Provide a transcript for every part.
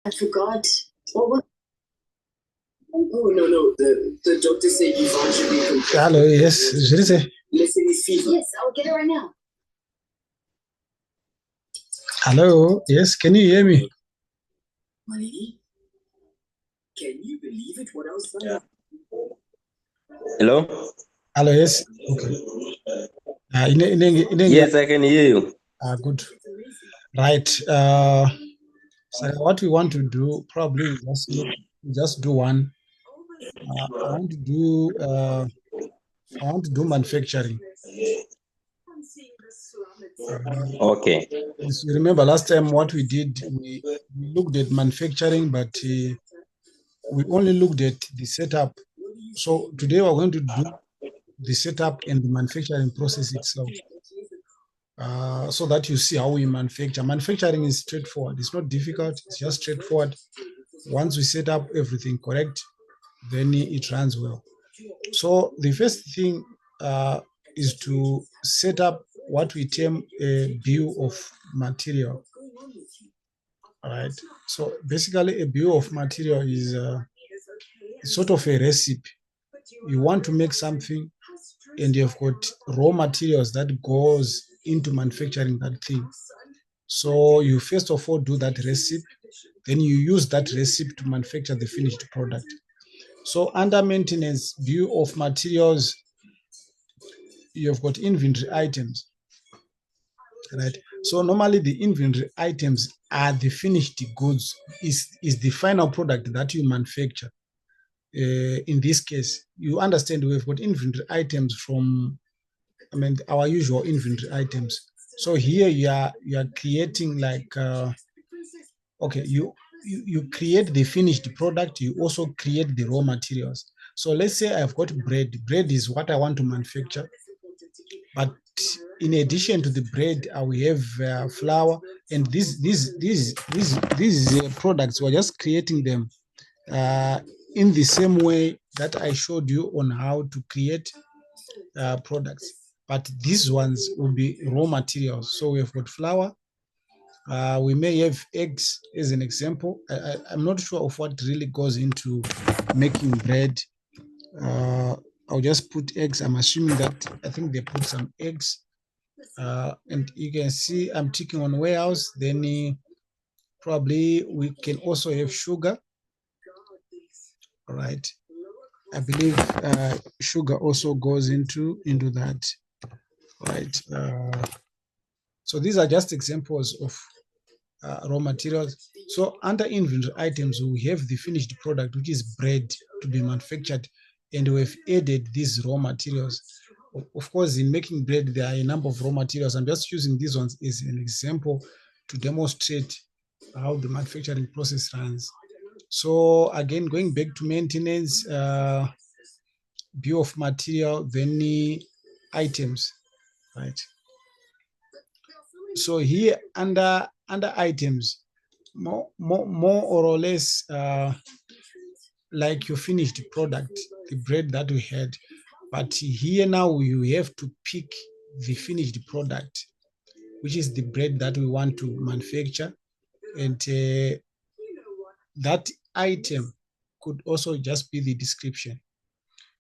I forgot. What was? Oh no. The doctor said you should be complete. Hello, yes, Jrise. Listen, yes, I'll get it right now. Hello, yes, can you hear me? Money? Can you believe it? What else? Yeah. Hello? Hello, yes, okay. Yes, I can hear you. Good. Right. So what we want to do probably is just do one. I want to do manufacturing. Okay. As you remember last time what we did, we looked at manufacturing, but we only looked at the setup. So today we're going to do the setup and the manufacturing process itself. So that you see how we manufacture. Manufacturing is straightforward. It's not difficult. It's just straightforward. Once we set up everything correct, then it runs well. So the first thing is to set up what we term a bill of material. All right. So basically, a bill of material is sort of a recipe. You want to make something, and you've got raw materials that goes into manufacturing that thing. So you first of all do that recipe, then you use that recipe to manufacture the finished product. So under maintenance, bill of materials, you've got inventory items, right? So normally the inventory items are the finished goods, is the final product that you manufacture. In this case, you understand we've got inventory items from, our usual inventory items. So here you are creating like, okay, you create the finished product, you also create the raw materials. So let's say I've got bread. Bread is what I want to manufacture. But in addition to the bread, we have flour, and these products, we're just creating them in the same way that I showed you on how to create products. But these ones will be raw materials. So we've got flour. We may have eggs as an example. I'm not sure of what really goes into making bread. I'll just put eggs. I'm assuming that I think they put some eggs. And you can see I'm ticking on warehouse. Then probably we can also have sugar. All right. I believe sugar also goes into that. Right. So these are just examples of raw materials. So under inventory items, we have the finished product, which is bread to be manufactured, and we've added these raw materials. Of course, in making bread, there are a number of raw materials. I'm just using these ones as an example to demonstrate how the manufacturing process runs. So again, going back to maintenance, bill of material, then the items, right? So here under items, more or less like your finished product, the bread that we had. But here now you have to pick the finished product, which is the bread that we want to manufacture. And that item could also just be the description.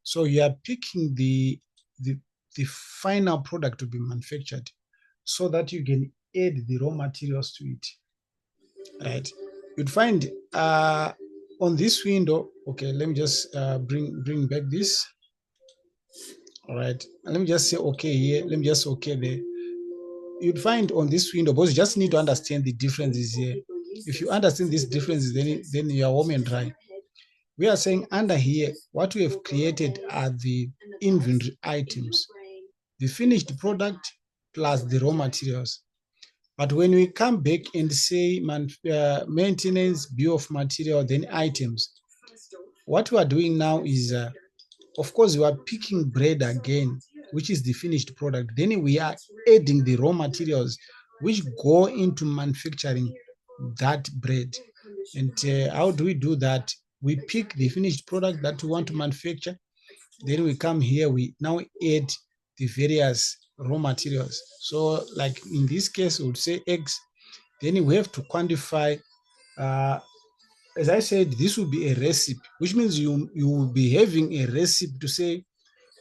So you are picking the final product to be manufactured so that you can add the raw materials to it, right? You'd find on this window, okay, let me just bring back this. All right, and let me just say okay here, let me just okay there. You'd find on this window, because you just need to understand the differences here. If you understand these differences, then you are home and dry. We are saying under here, what we have created are the inventory items, the finished product plus the raw materials. But when we come back and say maintenance, bill of material, then items, what we are doing now is, of course, we are picking bread again, which is the finished product. Then we are adding the raw materials, which go into manufacturing that bread. And how do we do that? We pick the finished product that we want to manufacture. Then we come here, we now add the various raw materials. So like in this case, we would say eggs. Then we have to quantify as I said, this will be a recipe, which means you will be having a recipe to say,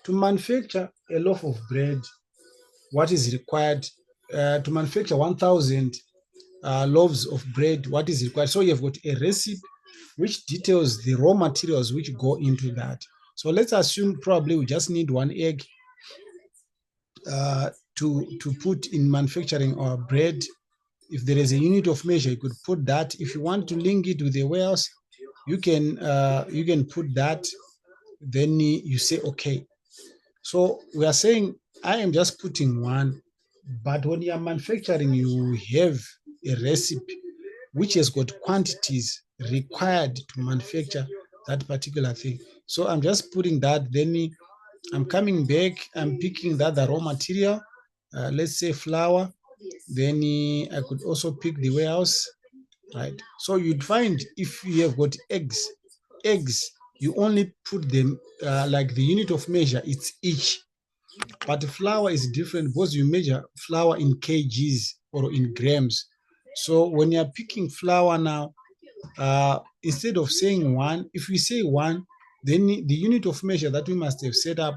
to manufacture a loaf of bread, what is required to manufacture 1,000 loaves of bread, what is required. So you've got a recipe which details the raw materials which go into that. So let's assume probably we just need 1 egg to put in manufacturing our bread. If there is a unit of measure, you could put that. If you want to link it with the warehouse, you can put that. Then you say okay. So we are saying I am just putting 1, but when you are manufacturing, you have a recipe which has got quantities required to manufacture that particular thing. So I'm just putting that. Then I'm coming back. I'm picking the other raw material. Let's say flour. Then I could also pick the warehouse, right? So you'd find if you have got eggs, you only put them like the unit of measure, it's each. But flour is different because you measure flour in kgs or in grams. So when you're picking flour now, instead of saying 1, if we say 1, then the unit of measure that we must have set up,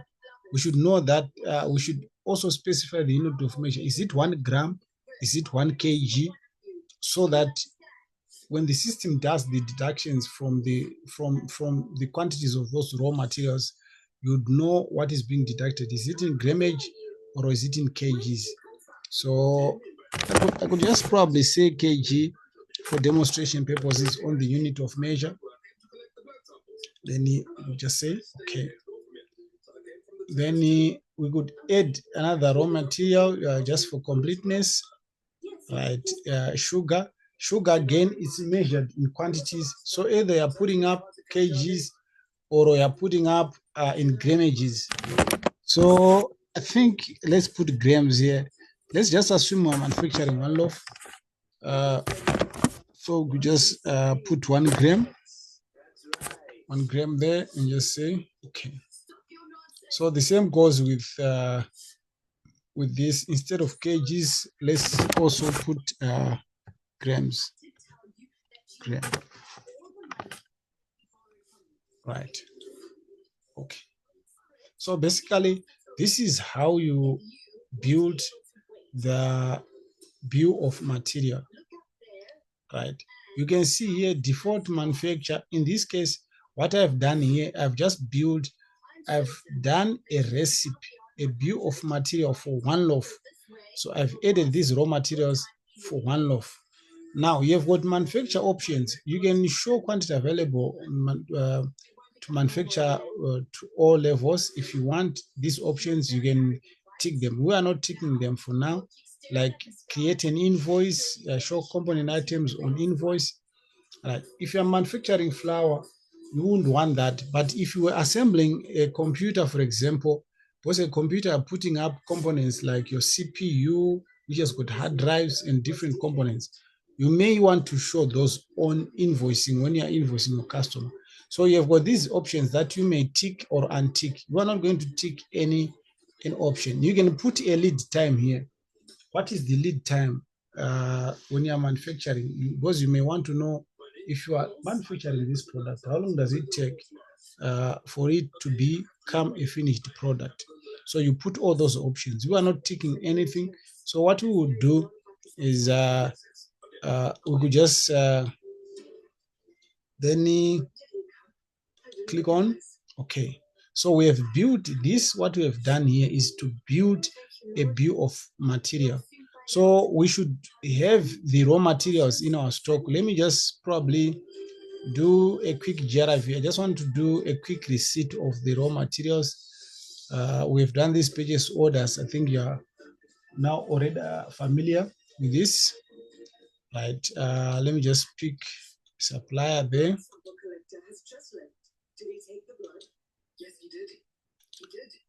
we should know that we should also specify the unit of measure. Is it 1 gram? Is it 1 kg? So that when the system does the deductions from the quantities of those raw materials, you'd know what is being deducted. Is it in grammage or is it in kgs? So I could just probably say kg for demonstration purposes on the unit of measure. Then you just say okay. Then we could add another raw material just for completeness, right? Sugar again is measured in quantities. So either you're putting up kgs or you're putting up in grammages. So I think let's put grams here. Let's just assume we're manufacturing 1 loaf. So we just put 1 gram. 1 gram there and just say okay. So the same goes with this. Instead of kgs, let's also put grams. Right. Okay. So basically, this is how you build the bill of material. Right. You can see here default manufacture. In this case, what I've done here, I've done a recipe, a bill of material for 1 loaf. So I've added these raw materials for 1 loaf. Now you've got manufacture options. You can show quantity available to manufacture to all levels. If you want these options, you can tick them. We are not ticking them for now. Like create an invoice, show component items on invoice. If you're manufacturing flour, you wouldn't want that. But if you were assembling a computer, for example, because a computer putting up components like your CPU, which has got hard drives and different components, you may want to show those on invoicing when you're invoicing your customer. So you've got these options that you may tick or untick. You are not going to tick any option. You can put a lead time here. What is the lead time when you're manufacturing? Because you may want to know if you are manufacturing this product, how long does it take for it to become a finished product? So you put all those options. You are not ticking anything. So what we would do is we could just then click on okay. So we have built this. What we have done here is to build a bill of material. So we should have the raw materials in our stock. Let me just probably do a quick GRV. I just want to do a quick receipt of the raw materials. We've done these purchase orders. I think you are now already familiar with this, right? Let me just pick supplier there.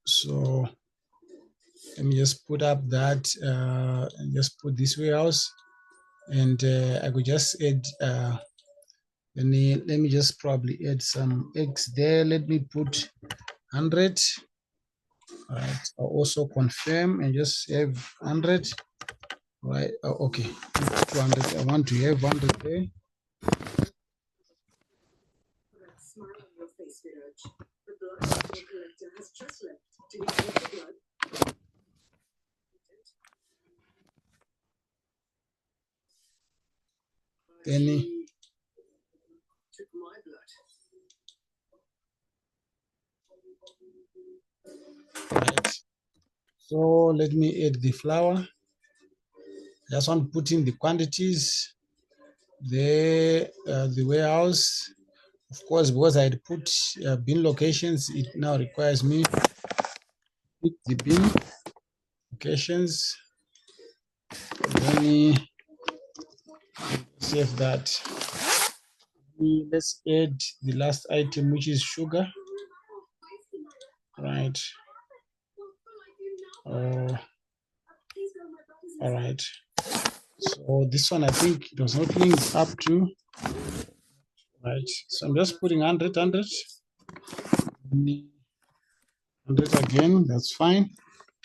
So let me just put up that and just put this warehouse, and I could just add let me just probably add some eggs there. Let me put 100. All right, I'll also confirm and just have 100. Right, okay, 200. I want to have 100 there. Then took my blood. Right. So let me add the flour. Just want to put in the quantities, the warehouse. Of course, because I had put bin locations, it now requires me to pick the bin locations. Then save that. Let's add the last item, which is sugar. Right. All right. So this one, I think it was not linked up to. Right. So I'm just putting 100 again. That's fine.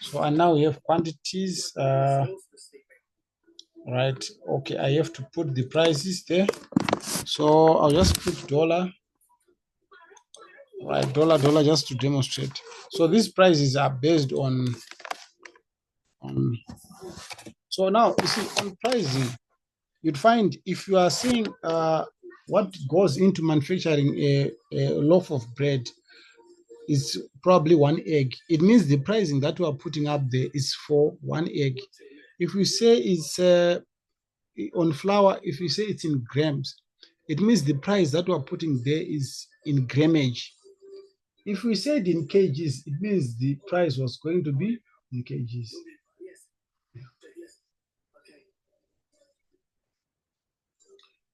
So and now we have quantities. Right. Okay. I have to put the prices there. So I'll just put dollar. Right. Dollar just to demonstrate. So these prices are based on. So now you see on pricing, you'd find if you are seeing what goes into manufacturing a loaf of bread is probably 1 egg. It means the pricing that we are putting up there is for 1 egg. If we say it's on flour, if you say it's in grams, it means the price that we are putting there is in grammage. If we said in kgs, it means the price was going to be in kgs.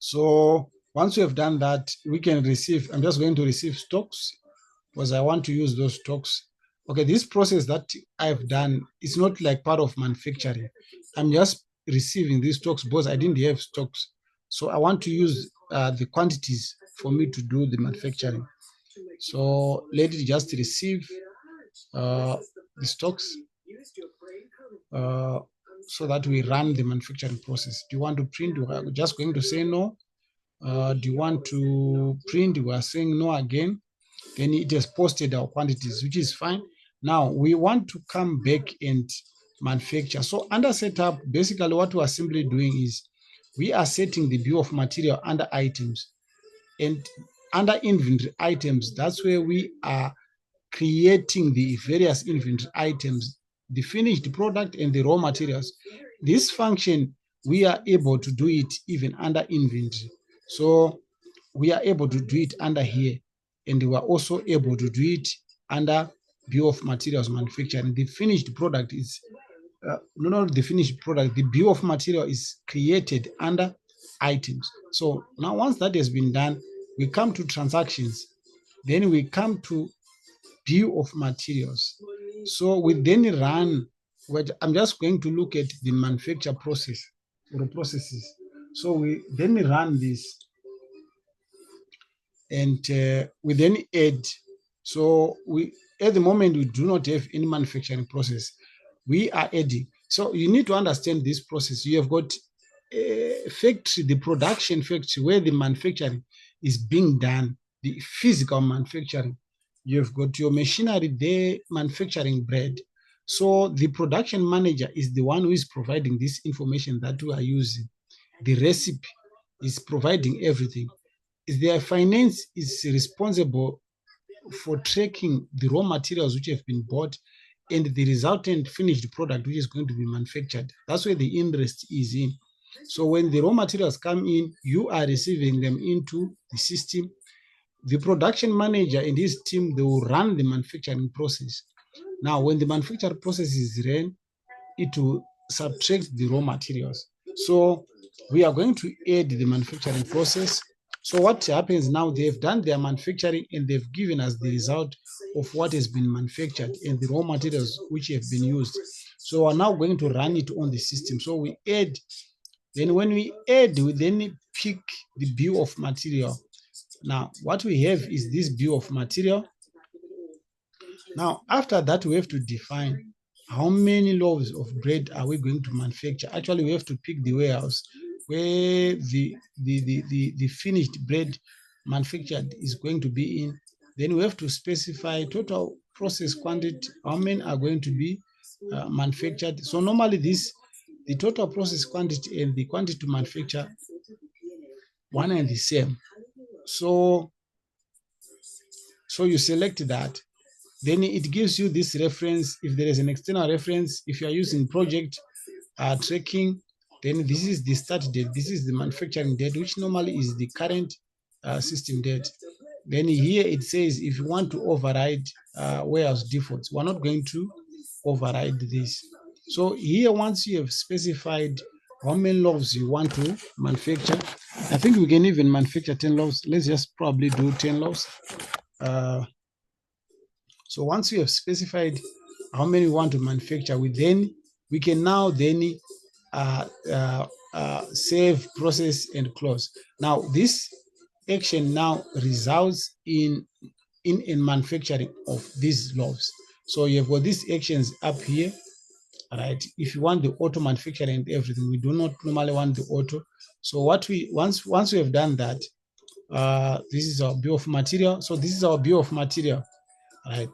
So once we have done that, we can receive, I'm just going to receive stocks because I want to use those stocks. Okay, this process that I've done is not like part of manufacturing. I'm just receiving these stocks because I didn't have stocks. So I want to use the quantities for me to do the manufacturing. So let it just receive the stocks so that we run the manufacturing process. Do you want to print? We're just going to say no. Do you want to print? We are saying no again. Then it has posted our quantities, which is fine. Now we want to come back and manufacture. So under setup, basically what we are simply doing is we are setting the bill of material under items, and under inventory items, that's where we are creating the various inventory items, the finished product and the raw materials. This function, we are able to do it even under inventory. So we are able to do it under here, and we are also able to do it under bill of materials manufacturing. The finished product is not the finished product. The bill of material is created under items. So now once that has been done, we come to transactions. Then we come to bill of materials. So we then run, I'm just going to look at the manufacture process or processes. So we then run this, and we then add. So we at the moment we do not have any manufacturing process. We are adding. So you need to understand this process. You have got a factory, the production factory where the manufacturing is being done, the physical manufacturing. You've got your machinery there manufacturing bread. So the production manager is the one who is providing this information that we are using. The recipe is providing everything. Their finance is responsible for tracking the raw materials which have been bought and the resultant finished product which is going to be manufactured. That's where the interest is in. So when the raw materials come in, you are receiving them into the system. The production manager and his team, they will run the manufacturing process. Now, when the manufacturing process is ran, it will subtract the raw materials. So we are going to add the manufacturing process. So what happens now, they've done their manufacturing and they've given us the result of what has been manufactured and the raw materials which have been used. So we're now going to run it on the system. So we add, then when we add, we then pick the bill of material. Now, what we have is this bill of material. Now, after that, we have to define how many loaves of bread are we going to manufacture. Actually, we have to pick the warehouse where the finished bread manufactured is going to be in. Then we have to specify total process quantity, how many are going to be manufactured. So normally the total process quantity and the quantity to manufacture one and the same. So you select that. Then it gives you this reference. If there is an external reference, if you are using project tracking, then this is the start date, this is the manufacturing date, which normally is the current system date. Then here it says if you want to override warehouse defaults, we're not going to override this. So here, once you have specified how many loaves you want to manufacture, I think we can even manufacture 10 loaves. Let's just probably do 10 loaves. So once you have specified how many you want to manufacture, we can now save, process, and close. Now this action now results in manufacturing of these loaves. So you've got these actions up here, right? If you want the auto manufacturing and everything, we do not normally want the auto. So what once we have done that, this is our bill of material. So this is our bill of material, right?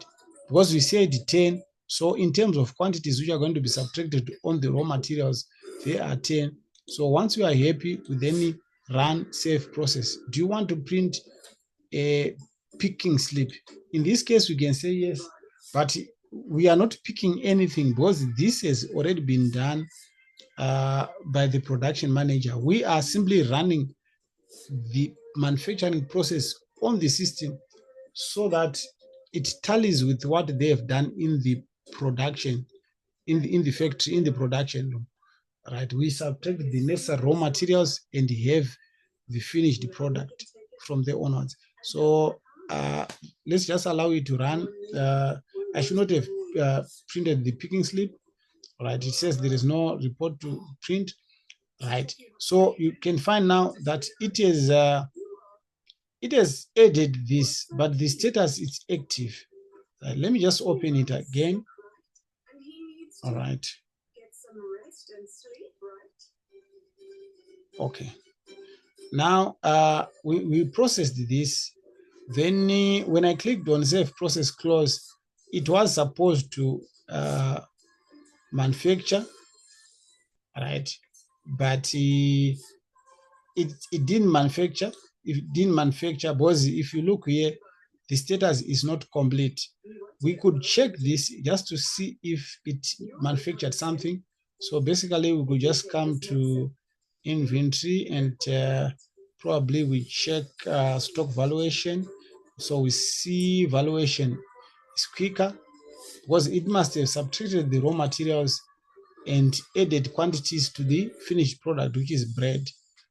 Because we said 10, so in terms of quantities which are going to be subtracted on the raw materials, they are 10. So once we are happy, we then run save process. Do you want to print a picking slip? In this case, we can say yes, but we are not picking anything because this has already been done by the production manager. We are simply running the manufacturing process on the system so that it tallies with what they have done in the production, in the factory, in the production room, right? We subtract the necessary raw materials and have the finished product from the onwards. So let's just allow it to run. I should not have printed the picking slip, right? It says there is no report to print, right? So you can find now that it has added this, but the status is active. Let me just open it again. All right. Okay. Now we processed this. Then when I clicked on save process close, it was supposed to manufacture, right? But it didn't manufacture. It didn't manufacture because if you look here, the status is not complete. We could check this just to see if it manufactured something. So basically, we could just come to inventory and probably we check stock valuation. So we see valuation is quicker because it must have subtracted the raw materials and added quantities to the finished product, which is bread.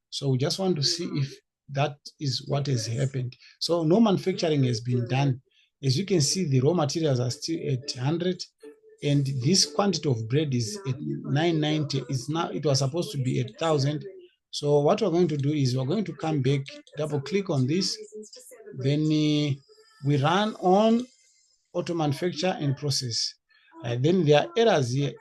So we just want to see if that is what has happened. So no manufacturing has been done. As you can see, the raw materials are still at 100, and this quantity of bread is at 990. It was supposed to be at 1,000. So what we're going to do is we're going to come back, double click on this, then we run on auto manufacture and process. Then there are errors here.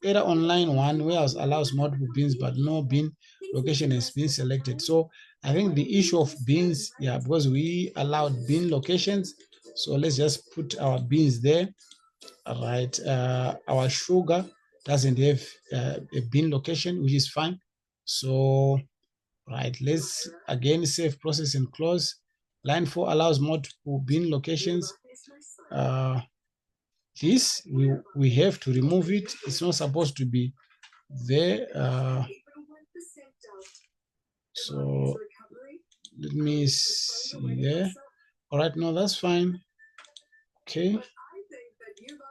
Error on line 1, warehouse allows multiple bins, but no bin location has been selected. So I think the issue of bins, because we allowed bin locations. So let's just put our bins there. All right. Our sugar doesn't have a bin location, which is fine. So, right, let's again save process and close. Line 4 allows multiple bin locations. This we have to remove it. It's not supposed to be there. So let me see there. All right, no, that's fine. Okay.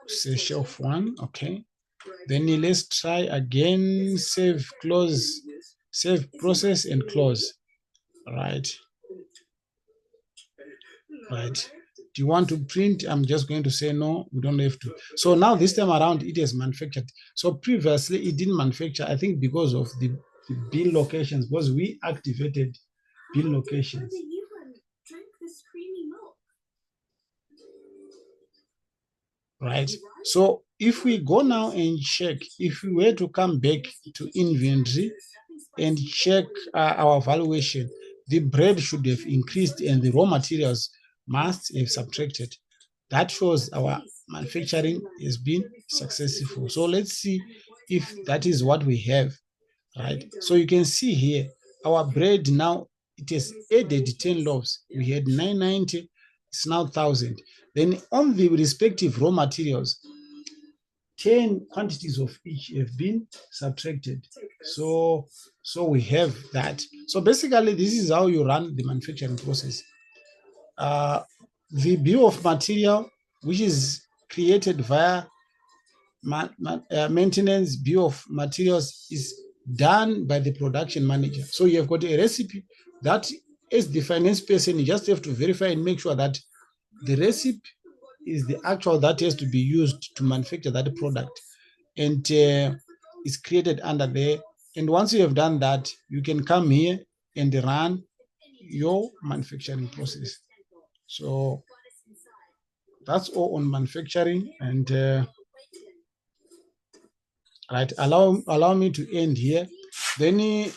Say shelf 1. Okay. Then let's try again. Save, close, save process and close. All right. Right. Do you want to print? I'm just going to say no, we don't have to. So now this time around, it is manufactured. So previously, it didn't manufacture, I think because of the bin locations, because we activated bin locations. Right. So if we go now and check, if we were to come back to inventory and check our valuation, the bread should have increased and the raw materials must have subtracted. That shows our manufacturing has been successful. So let's see if that is what we have, right? So you can see here, our bread now, it has added 10 loaves. We had 990, it's now 1,000. Then on the respective raw materials, 10 quantities of each have been subtracted. So we have that. So basically, this is how you run the manufacturing process. The bill of material, which is created via maintenance bill of materials, is done by the production manager. So you have got a recipe that, as the finance person, you just have to verify and make sure that the recipe is the actual that has to be used to manufacture that product, and it's created under there. And once you have done that, you can come here and run your manufacturing process. So that's all on manufacturing. And right, allow me to end here. Then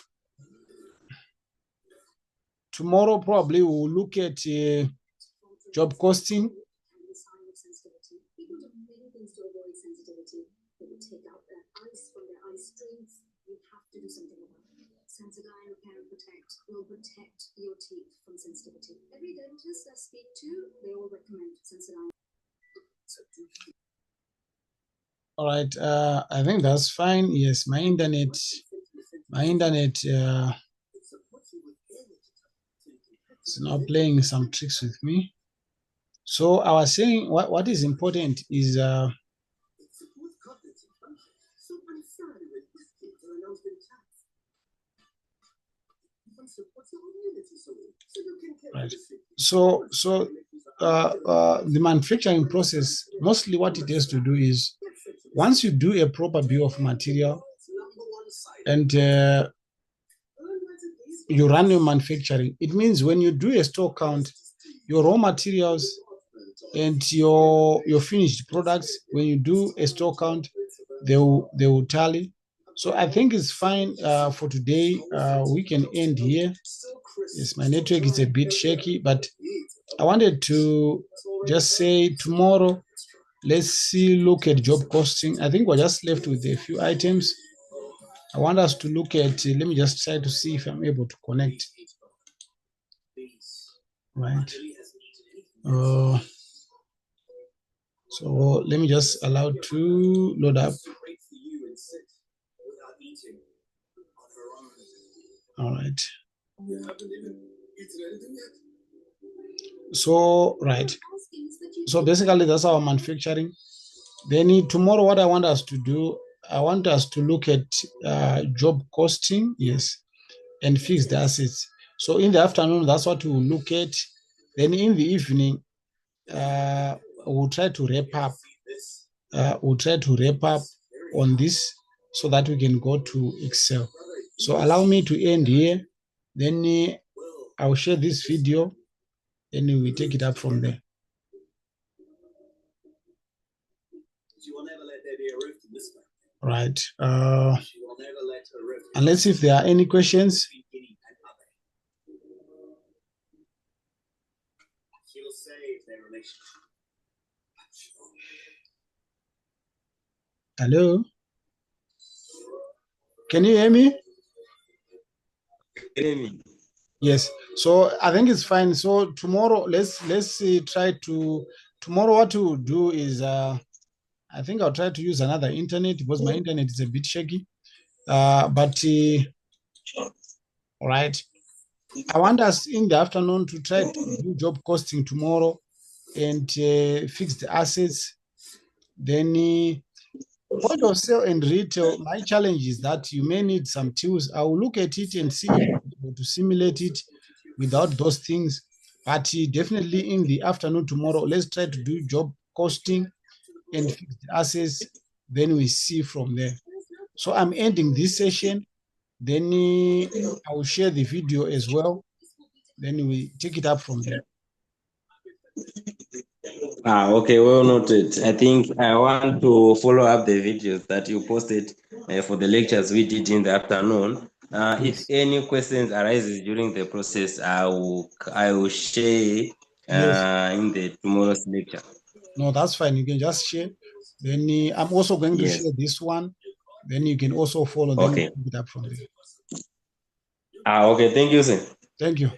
tomorrow probably we'll look at job costing. Sensodyne Repair and Protect will protect your teeth from sensitivity. Every dentist I speak to, they all recommend Sensodyne. All right, I think that's fine. Yes, my internet is now playing some tricks with me. So I was saying what is important is right. So the manufacturing process, mostly what it has to do is, once you do a proper bill of material and you run your manufacturing, it means when you do a store count, your raw materials and your finished products, when you do a store count, they will tally. So I think it's fine for today. We can end here. Yes, my network is a bit shaky, but I wanted to just say tomorrow, let's look at job costing. I think we're just left with a few items. I want us to look at, let me just try to see if I'm able to connect. Right. So let me just allow to load up. All right. So, right. So basically that's our manufacturing. Then tomorrow, what I want us to do, I want us to look at job costing, yes, and fixed assets. So in the afternoon, that's what we'll look at. Then in the evening, we'll try to wrap up. On this so that we can go to Excel. So allow me to end here. Then I'll share this video and we take it up from there. Right. And let's see if there are any questions. Hello? Can you hear me? Yes. So I think it's fine. So tomorrow, let's try to, tomorrow what we'll do is, I think I'll try to use another internet because my internet is a bit shaky. All right. I want us in the afternoon to try to do job costing tomorrow and fix the assets. Then point of sale and retail, my challenge is that you may need some tools. I will look at it and see if I'm able to simulate it without those things. But definitely in the afternoon tomorrow, let's try to do job costing and fix the assets. Then we see from there. So I'm ending this session. Then I will share the video as well. Then we take it up from there. Okay, well noted. I think I want to follow up the videos that you posted for the lectures we did in the afternoon. If any questions arises during the process, I will share in the tomorrow's lecture. No, that's fine. You can just share. Then I'm also going to Yes. share this one. Then you can also follow. Then Okay. pick it up from there. Okay. Thank you, sir. Thank you.